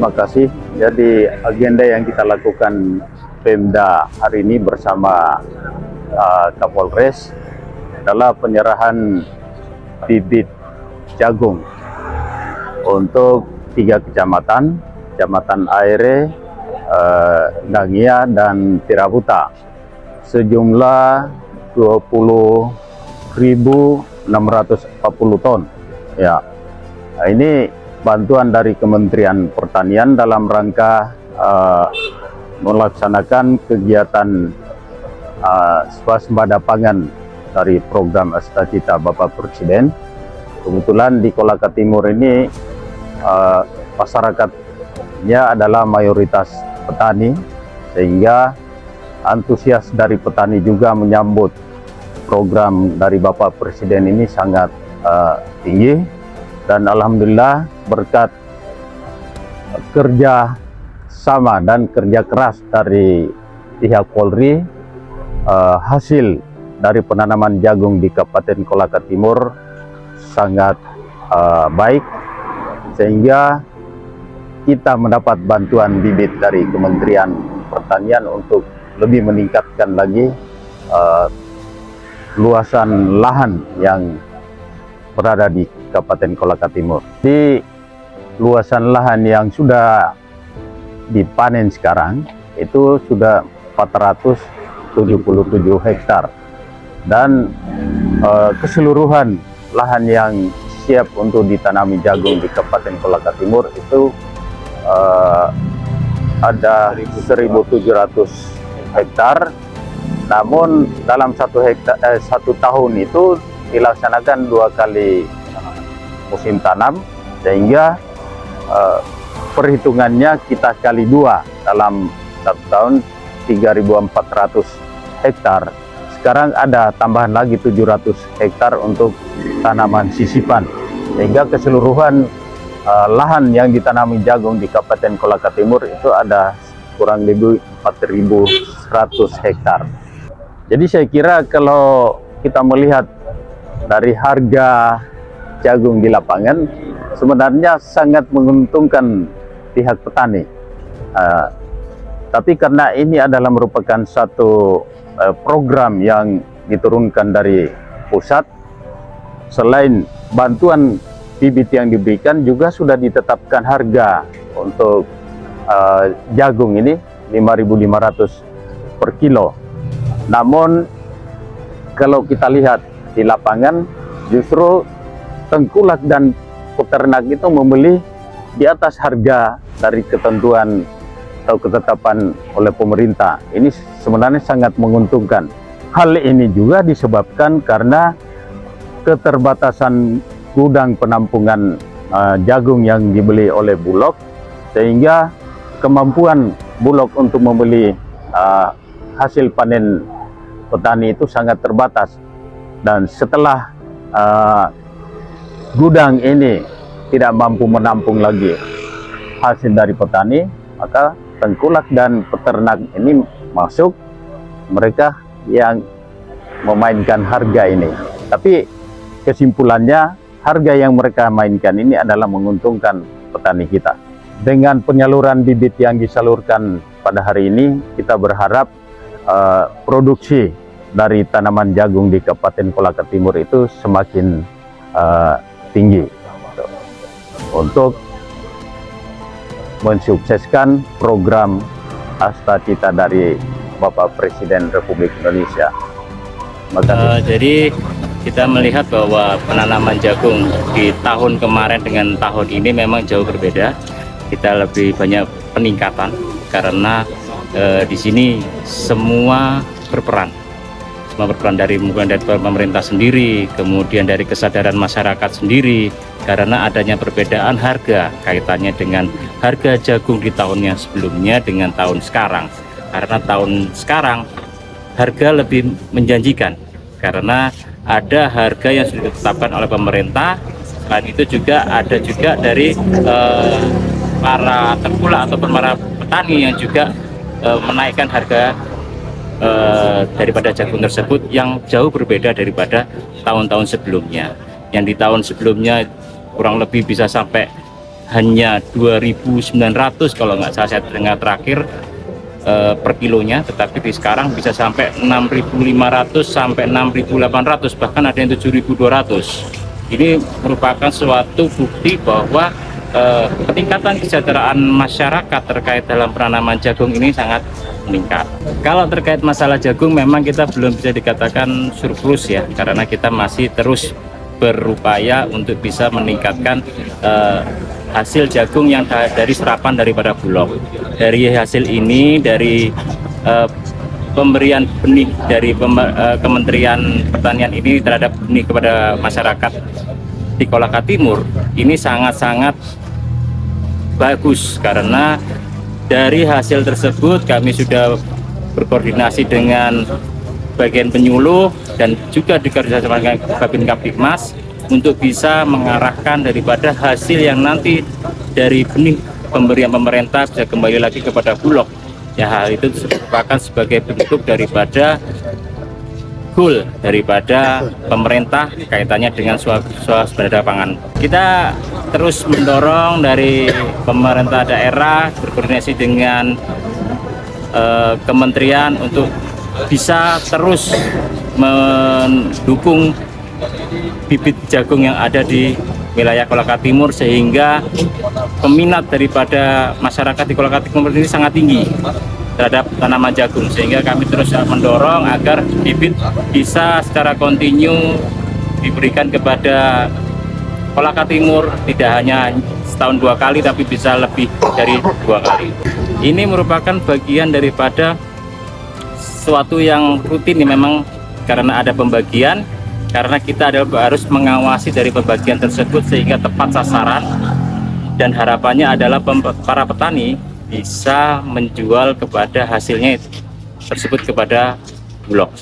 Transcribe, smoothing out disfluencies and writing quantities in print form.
Terima kasih. Jadi agenda yang kita lakukan Pemda hari ini bersama Kapolres adalah penyerahan bibit jagung untuk 3 kecamatan, Kecamatan Aire, Dangia, dan Tirabuta, sejumlah 20.640 ton. Ya, nah, ini bantuan dari Kementerian Pertanian dalam rangka melaksanakan kegiatan swasembada pangan dari program Cita-Cita Bapak Presiden. Kebetulan di Kolaka Timur ini masyarakatnya adalah mayoritas petani, sehingga antusias dari petani juga menyambut program dari Bapak Presiden ini sangat tinggi. Dan alhamdulillah berkat kerja sama dan kerja keras dari pihak Polri, hasil dari penanaman jagung di Kabupaten Kolaka Timur sangat baik, sehingga kita mendapat bantuan bibit dari Kementerian Pertanian untuk lebih meningkatkan lagi luasan lahan yang berada di Kabupaten Kolaka Timur. Di luasan lahan yang sudah dipanen sekarang itu sudah 477 hektar, dan keseluruhan lahan yang siap untuk ditanami jagung di Kabupaten Kolaka Timur itu ada 1.700 hektar. Namun dalam satu tahun itu dilaksanakan 2 kali musim tanam, sehingga perhitungannya kita kali 2 dalam satu tahun 3.400 hektar. Sekarang ada tambahan lagi 700 hektar untuk tanaman sisipan, sehingga keseluruhan lahan yang ditanami jagung di Kabupaten Kolaka Timur itu ada kurang lebih 4.100 hektar. Jadi saya kira kalau kita melihat dari harga jagung di lapangan, sebenarnya sangat menguntungkan pihak petani. Tapi karena ini adalah merupakan satu program yang diturunkan dari pusat, selain bantuan bibit yang diberikan, juga sudah ditetapkan harga untuk jagung ini 5.500 per kilo. Namun kalau kita lihat di lapangan, justru tengkulak dan peternak itu membeli di atas harga dari ketentuan atau ketetapan oleh pemerintah. Ini sebenarnya sangat menguntungkan. Hal ini juga disebabkan karena keterbatasan gudang penampungan jagung yang dibeli oleh Bulog, sehingga kemampuan Bulog untuk membeli hasil panen petani itu sangat terbatas. Dan setelah gudang ini tidak mampu menampung lagi hasil dari petani, maka tengkulak dan peternak ini masuk, mereka yang memainkan harga ini. Tapi kesimpulannya, harga yang mereka mainkan ini adalah menguntungkan petani kita. Dengan penyaluran bibit yang disalurkan pada hari ini, kita berharap produksi dari tanaman jagung di Kabupaten Kolaka Timur itu semakin tinggi untuk mensukseskan program Cita-Cita dari Bapak Presiden Republik Indonesia. Jadi kita melihat bahwa penanaman jagung di tahun kemarin dengan tahun ini memang jauh berbeda. Kita lebih banyak peningkatan karena di sini semua berperan dari pemerintah sendiri, kemudian dari kesadaran masyarakat sendiri, karena adanya perbedaan harga kaitannya dengan harga jagung di tahun yang sebelumnya dengan tahun sekarang. Karena tahun sekarang harga lebih menjanjikan karena ada harga yang sudah ditetapkan oleh pemerintah. Selain itu juga ada juga dari para tengkulak atau para petani yang juga menaikkan harga daripada jagung tersebut yang jauh berbeda daripada tahun-tahun sebelumnya. Yang di tahun sebelumnya kurang lebih bisa sampai hanya 2.900 kalau nggak salah saya dengar terakhir per kilonya, tetapi di sekarang bisa sampai 6.500 sampai 6.800, bahkan ada yang 7.200. Ini merupakan suatu bukti bahwa peningkatan kesejahteraan masyarakat terkait dalam penanaman jagung ini sangat meningkat. Kalau terkait masalah jagung memang kita belum bisa dikatakan surplus ya, karena kita masih terus berupaya untuk bisa meningkatkan hasil jagung yang dari serapan daripada Bulog. Dari hasil ini, dari pemberian benih dari Kementerian Pertanian ini terhadap benih kepada masyarakat di Kolaka Timur, ini sangat-sangat bagus, karena dari hasil tersebut kami sudah berkoordinasi dengan bagian penyuluh dan juga dikoordinasikan dengan Babin Kaptipmas untuk bisa mengarahkan daripada hasil yang nanti dari benih pemberian pemerintah bisa kembali lagi kepada Bulog. Ya, hal itu merupakan sebagai bentuk daripada goal daripada pemerintah kaitannya dengan swasembada pangan. Kita terus mendorong dari pemerintah daerah berkoordinasi dengan kementerian untuk bisa terus mendukung bibit jagung yang ada di wilayah Kolaka Timur, sehingga peminat daripada masyarakat di Kolaka Timur ini sangat tinggi terhadap tanaman jagung, sehingga kami terus mendorong agar bibit bisa secara kontinu diberikan kepada Kolaka Timur, tidak hanya setahun 2 kali tapi bisa lebih dari 2 kali. Ini merupakan bagian daripada sesuatu yang rutin ya, memang karena ada pembagian, karena kita harus mengawasi dari pembagian tersebut sehingga tepat sasaran, dan harapannya adalah para petani bisa menjual kepada hasilnya tersebut kepada Bulog.